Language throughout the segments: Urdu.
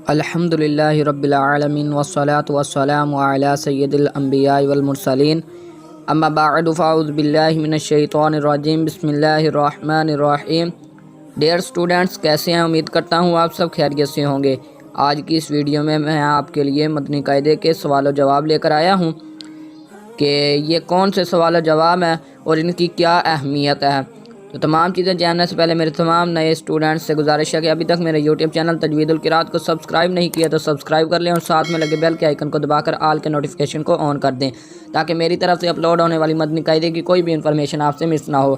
الحمدللہ رب العالمین والصلاة والسلام علی سید الانبیاء والمرسلین اما بعد فاعوذ باللہ من الشیطان الرجیم بسم اللہ الرحمن الرحیم۔ ڈیئر اسٹوڈنٹس، کیسے ہیں؟ امید کرتا ہوں آپ سب خیریت سے ہوں گے۔ آج کی اس ویڈیو میں آپ کے لیے مدنی قاعدے کے سوال و جواب لے کر آیا ہوں کہ یہ کون سے سوال و جواب ہیں اور ان کی کیا اہمیت ہے۔ تو تمام چیزیں جاننے سے پہلے میرے تمام نئے اسٹوڈنٹس سے گزارش ہے کہ ابھی تک میرے یوٹیوب چینل تجوید القراءت کو سبسکرائب نہیں کیا تو سبسکرائب کر لیں اور ساتھ میں لگے بیل کے آئیکن کو دبا کر آل کے نوٹیفیکیشن کو آن کر دیں تاکہ میری طرف سے اپلوڈ ہونے والی مدنی قاعدے کی کوئی بھی انفارمیشن آپ سے مس نہ ہو۔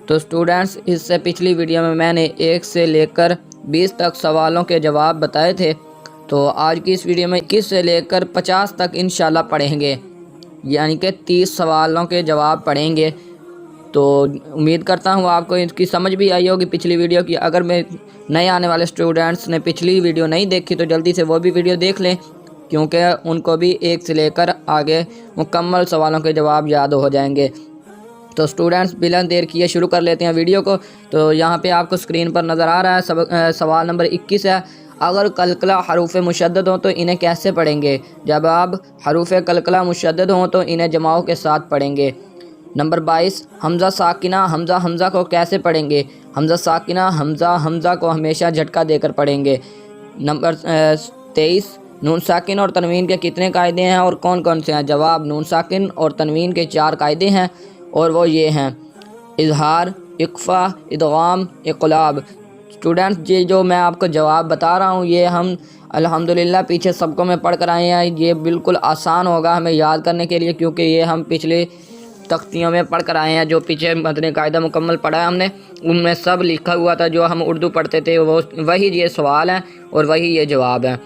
تو اسٹوڈنٹس، اس سے پچھلی ویڈیو میں نے 1 سے لے کر 20 تک سوالوں کے جواب بتائے تھے، تو آج کی اس ویڈیو میں 21 سے لے کر 50 تک انشاءاللہ پڑھیں گے، یعنی کہ 30 سوالوں کے جواب پڑھیں گے۔ تو امید کرتا ہوں آپ کو اس کی سمجھ بھی آئی ہوگی پچھلی ویڈیو کی۔ اگر میں نئے آنے والے اسٹوڈنٹس نے پچھلی ویڈیو نہیں دیکھی تو جلدی سے وہ بھی ویڈیو دیکھ لیں، کیونکہ ان کو بھی 1 سے لے کر آگے مکمل سوالوں کے جواب یاد ہو جائیں گے۔ تو اسٹوڈنٹس، بلا دیر کیے شروع کر لیتے ہیں ویڈیو کو۔ تو یہاں پہ آپ کو اسکرین پر نظر آ رہا ہے سوال نمبر 21 ہے، اگر قلقلہ حروف مشدد ہوں تو انہیں کیسے پڑھیں گے؟ جب آپ حروف قلقلہ مشدد ہوں تو انہیں جماؤں کے ساتھ پڑھیں گے۔ نمبر 22، حمزہ ساکنہ حمزہ کو کیسے پڑھیں گے؟ حمزہ ساکنہ حمزہ کو ہمیشہ جھٹکا دے کر پڑھیں گے۔ نمبر 23، نون ساکن اور تنوین کے کتنے قاعدے ہیں اور کون کون سے ہیں؟ جواب، نون ساکن اور تنوین کے 4 قاعدے ہیں اور وہ یہ ہیں: اظہار، اخفا، ادغام، اقلاب۔ اسٹوڈنٹس، یہ جو میں آپ کو جواب بتا رہا ہوں یہ ہم الحمدللہ پیچھے سب کو میں پڑھ کر آئے ہیں۔ یہ بالکل آسان ہوگا ہمیں یاد کرنے کے لیے، کیونکہ یہ ہم پچھلے تختیوں میں پڑھ کر آئے ہیں۔ جو پیچھے مدنی قاعدہ مکمل پڑھا ہے ہم نے، ان میں سب لکھا ہوا تھا، جو ہم اردو پڑھتے تھے وہی یہ سوال ہیں اور وہی یہ جواب ہیں۔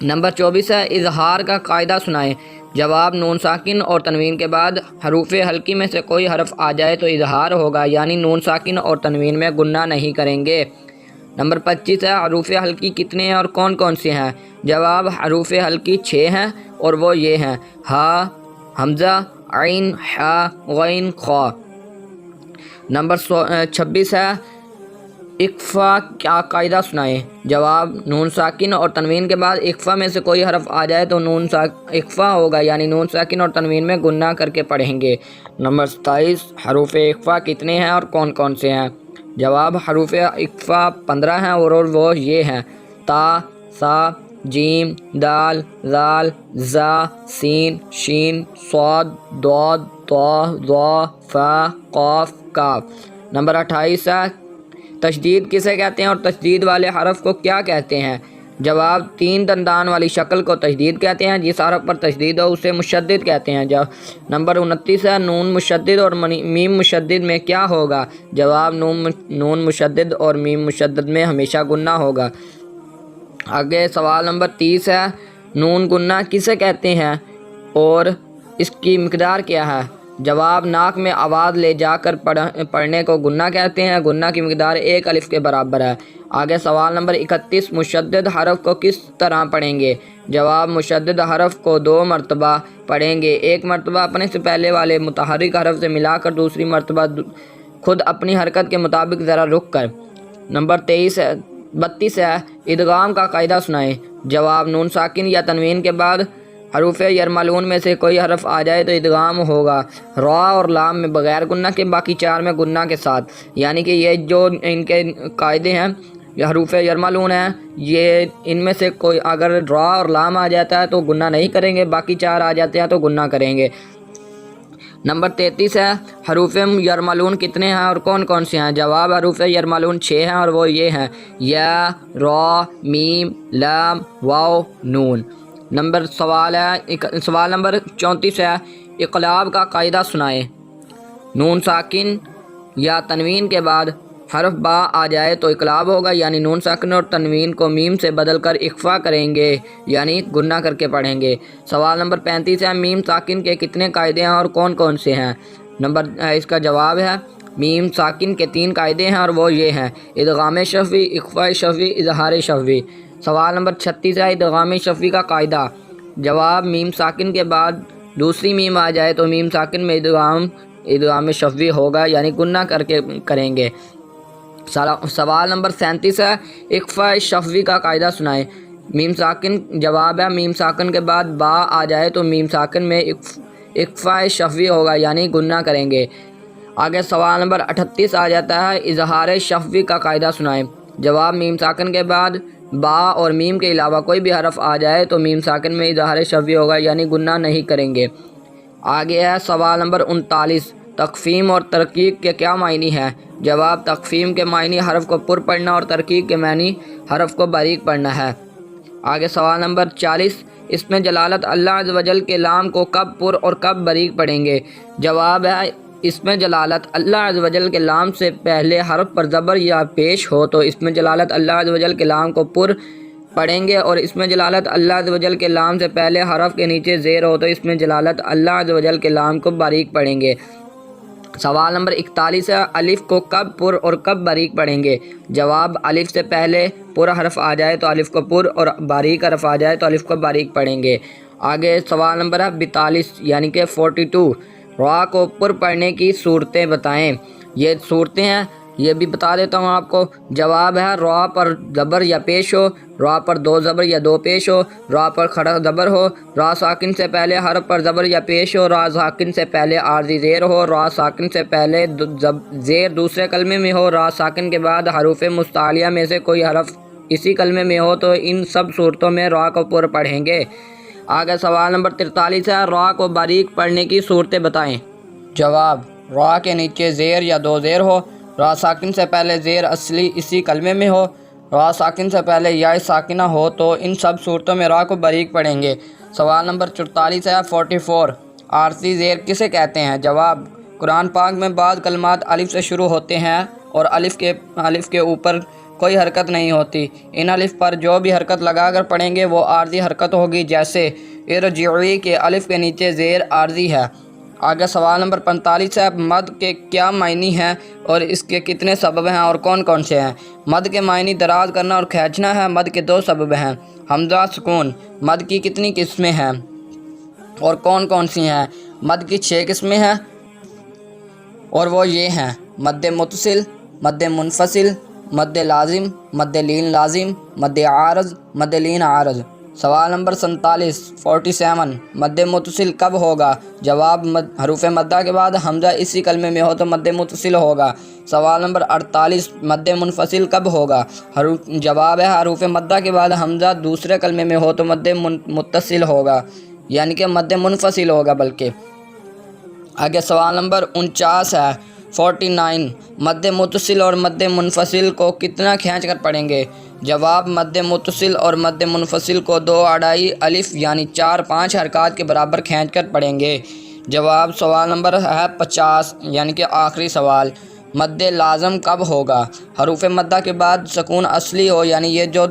نمبر 24 ہے، اظہار کا قاعدہ سنائیں۔ جواب، نون ساکن اور تنوین کے بعد حروف حلقی میں سے کوئی حرف آ جائے تو اظہار ہوگا، یعنی نون ساکن اور تنوین میں گنہ نہیں کریں گے۔ نمبر 25 ہے، حروف حلقی کتنے ہیں اور کون کون سے ہیں؟ جواب، حروف حلقی 6 ہیں اور وہ یہ ہیں: ہا، حمزہ، عین، حا، غین، خا۔ نمبر 26 ہے، اخفا کا قاعدہ سنائیں۔ جواب، نون ساکن اور تنوین کے بعد اخفا میں سے کوئی حرف آ جائے تو اخفا ہوگا، یعنی نون ساکن اور تنوین میں گنہ کر کے پڑھیں گے۔ نمبر 27، حروف اخفا کتنے ہیں اور کون کون سے ہیں؟ جواب، حروف اخفا 15 ہیں اور وہ یہ ہیں: تا، سا، جیم، دال، ذال، زا، سین، شین، صاد، ضاد، طا، ظا، فا، قاف، کاف۔ نمبر 28 ہے، تشدید کسے کہتے ہیں اور تشدید والے حرف کو کیا کہتے ہیں؟ جواب، 3 دندان والی شکل کو تشدید کہتے ہیں، جس حرف پر تشدید ہو اسے مشدد کہتے ہیں۔ نمبر 29 ہے، نون مشدد اور میم مشدد میں کیا ہوگا؟ جواب، نون مشدد اور میم مشدد میں ہمیشہ گنہ ہوگا۔ آگے سوال نمبر 30 ہے، نون گنہ کسے کہتے ہیں اور اس کی مقدار کیا ہے؟ جواب، ناک میں آواز لے جا کر پڑھنے کو گنہ کہتے ہیں۔ گنہ کی مقدار 1 الف کے برابر ہے۔ آگے سوال نمبر 31، مشدد حرف کو کس طرح پڑھیں گے؟ جواب، مشدد حرف کو 2 مرتبہ پڑھیں گے، 1 مرتبہ اپنے سے پہلے والے متحرک حرف سے ملا کر، دوسری مرتبہ خود اپنی حرکت کے مطابق ذرا رک کر۔ نمبر 32 ہے، ادغام کا قاعدہ سنائیں۔ جواب، نون ساکن یا تنوین کے بعد حروف یرملون میں سے کوئی حرف آ جائے تو ادغام ہوگا، را اور لام میں بغیر گنہ کے، باقی 4 میں گنہ کے ساتھ۔ یعنی کہ یہ جو ان کے قاعدے ہیں، یہ حروف یرملون ہیں، یہ ان میں سے کوئی اگر را اور لام آ جاتا ہے تو گنہ نہیں کریں گے، باقی 4 آ جاتے ہیں تو گنہ کریں گے۔ نمبر 33 ہے، حروف یرملون کتنے ہیں اور کون کون سے ہیں؟ جواب، حروف یرملون 6 ہیں اور وہ یہ ہیں: یا، را، میم، لام، واو، نون۔ سوال نمبر 34 ہے، اقلاب کا قاعدہ سنائیں۔ نون ساکن یا تنوین کے بعد حرف با آ جائے تو اقلاب ہوگا، یعنی نون ساکن اور تنوین کو میم سے بدل کر اخفا کریں گے، یعنی گنہ کر کے پڑھیں گے۔ سوال نمبر 35 ہے، میم ساکن کے کتنے قاعدے ہیں اور کون کون سے ہیں؟ اس کا جواب ہے، میم ساکن کے 3 قاعدے ہیں اور وہ یہ ہیں: ادغام شفوی، اخفاء شفوی، اظہار شفوی۔ سوال نمبر 36 ہے، ادغام شفوی کا قاعدہ۔ جواب، میم ساکن کے بعد دوسری میم آ جائے تو میم ساکن میں ادغام شفوی ہوگا، یعنی گنہ کر کے کریں گے۔ سوال نمبر 37 ہے، اخفاء شفوی کا قاعدہ سنائیں۔ میم ساکن جواب ہے میم ساکن کے بعد با آ جائے تو میم ساکن میں اقفا شفوی ہوگا یعنی گننا کریں گے۔ آگے سوال نمبر 38 آ جاتا ہے اظہار شفوی کا قاعدہ سنائیں۔ جواب میم ساکن کے بعد با اور میم کے علاوہ کوئی بھی حرف آ جائے تو میم ساکن میں اظہار شفوی ہوگا یعنی گننا نہیں کریں گے۔ آگے ہے سوال نمبر 39 تخفیم اور ترقیق کے کیا معنی ہیں؟ جواب تخفیم کے معنی حرف کو پر پڑھنا اور ترقیق کے معنی حرف کو باریک پڑھنا ہے۔ آگے سوال نمبر 40 اس میں جلالت اللہ عز و جل کے لام کو کب پر اور کب باریک پڑھیں گے؟ جواب ہے اس میں جلالت اللہ عز و جل کے لام سے پہلے حرف پر زبر یا پیش ہو تو اس میں جلالت اللہ عز و جل کے لام کو پر پڑھیں گے، اور اس میں جلالت اللہ عز و جل کے لام سے پہلے حرف کے نیچے زیر ہو تو اس میں جلالت اللہ عز و جل کے لام کو باریک پڑھیں گے۔ سوال نمبر 41 ہے الف کو کب پر اور کب باریک پڑھیں گے؟ جواب الف سے پہلے پر حرف آ جائے تو الف کو پر اور باریک حرف آ جائے تو الف کو باریک پڑھیں گے۔ آگے سوال نمبر ہے 42 یعنی کہ 42 را کو پر پڑھنے کی صورتیں بتائیں۔ یہ صورتیں ہیں یہ بھی بتا دیتا ہوں آپ کو۔ جواب ہے را پر زبر یا پیش ہو، را پر دو زبر یا دو پیش ہو، را پر کھڑا زبر ہو، را ساکن سے پہلے حرف پر زبر یا پیش ہو، را ساکن سے پہلے عارضی زیر ہو، را ساکن سے پہلے زیر دوسرے کلمے میں ہو، را ساکن کے بعد حروف مستعلیہ میں سے کوئی حرف اسی کلمے میں ہو تو ان سب صورتوں میں را کو پر پڑھیں گے۔ آگے سوال نمبر 43 ہے را کو باریک پڑھنے کی صورتیں بتائیں۔ جواب را کے نیچے زیر یا دو زیر ہو، را ساکن سے پہلے زیر اصلی اسی کلمے میں ہو، را ساکن سے پہلے یا ساکنہ ہو تو ان سب صورتوں میں را کو باریک پڑھیں گے۔ سوال نمبر 44 ہے 44 عارضی زیر کسے کہتے ہیں؟ جواب قرآن پاک میں بعض کلمات الف سے شروع ہوتے ہیں اور الف کے اوپر کوئی حرکت نہیں ہوتی، ان الف پر جو بھی حرکت لگا کر پڑھیں گے وہ عارضی حرکت ہوگی، جیسے ارجعی کے الف کے نیچے زیر عارضی ہے۔ آگے سوال نمبر 45 ہے مد کے کیا معنی ہیں اور اس کے کتنے سبب ہیں اور کون کون سے ہیں؟ مد کے معنی دراز کرنا اور کھینچنا ہے، مد کے دو سبب ہیں، حمزہ سکون۔ مد کی کتنی قسمیں ہیں اور کون کون سی ہیں؟ مد کی 6 قسمیں ہیں اور وہ یہ ہیں مد متصل، مد منفصل، مد لازم، مد لین لازم، مد عارض، مد لین عارض۔ سوال نمبر 47 مد متصل کب ہوگا؟ جواب حروف مدہ کے بعد حمزہ اسی کلمے میں ہو تو مد متصل ہوگا۔ سوال نمبر 48 مد منفصل کب ہوگا؟ جواب ہے حروف مدہ کے بعد حمزہ دوسرے کلمے میں ہو تو مد متصل ہوگا یعنی کہ مد منفصل ہوگا بلکہ۔ آگے سوال نمبر 49 ہے 49 مد متصل اور مد منفصل کو کتنا کھینچ کر پڑھیں گے؟ جواب مد متصل اور مد منفصل کو 2 اڑائی الف یعنی 4-5 حرکات کے برابر کھینچ کر پڑھیں گے۔ جواب سوال نمبر ہے 50 یعنی کہ آخری سوال مد لازم کب ہوگا؟ حروف مدہ کے بعد سکون اصلی ہو یعنی یہ جو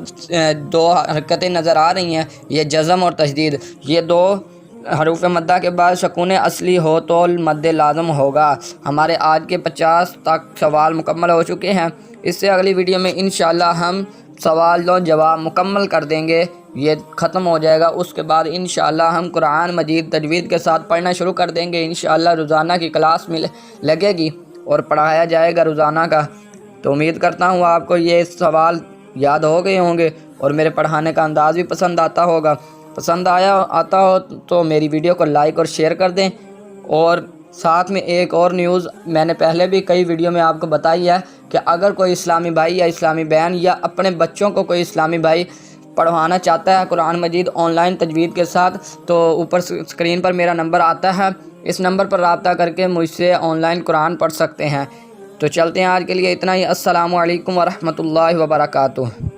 2 حرکتیں نظر آ رہی ہیں یہ جزم اور تشدید، یہ 2 حروف مدہ کے بعد سکون اصلی ہو تو مد لازم ہوگا۔ ہمارے آج کے 50 تک سوال مکمل ہو چکے ہیں، اس سے اگلی ویڈیو میں انشاءاللہ ہم سوال و جواب مکمل کر دیں گے، یہ ختم ہو جائے گا۔ اس کے بعد انشاءاللہ ہم قرآن مجید تجوید کے ساتھ پڑھنا شروع کر دیں گے۔ انشاءاللہ روزانہ کی کلاس میں لگے گی اور پڑھایا جائے گا روزانہ کا۔ تو امید کرتا ہوں آپ کو یہ سوال یاد ہو گئے ہوں گے اور میرے پڑھانے کا انداز بھی پسند آتا ہوگا۔ پسند آتا ہو تو میری ویڈیو کو لائک اور شیئر کر دیں، اور ساتھ میں ایک اور نیوز میں نے پہلے بھی کئی ویڈیو میں آپ کو بتائی ہے کہ اگر کوئی اسلامی بھائی یا اسلامی بہن یا اپنے بچوں کو کوئی اسلامی بھائی پڑھوانا چاہتا ہے قرآن مجید آن لائن تجوید کے ساتھ تو اوپر اسکرین پر میرا نمبر آتا ہے، اس نمبر پر رابطہ کر کے مجھ سے آن لائن قرآن پڑھ سکتے ہیں۔ تو چلتے ہیں، آج کے لیے اتنا ہی۔ السلام علیکم ورحمۃ اللہ وبرکاتہ۔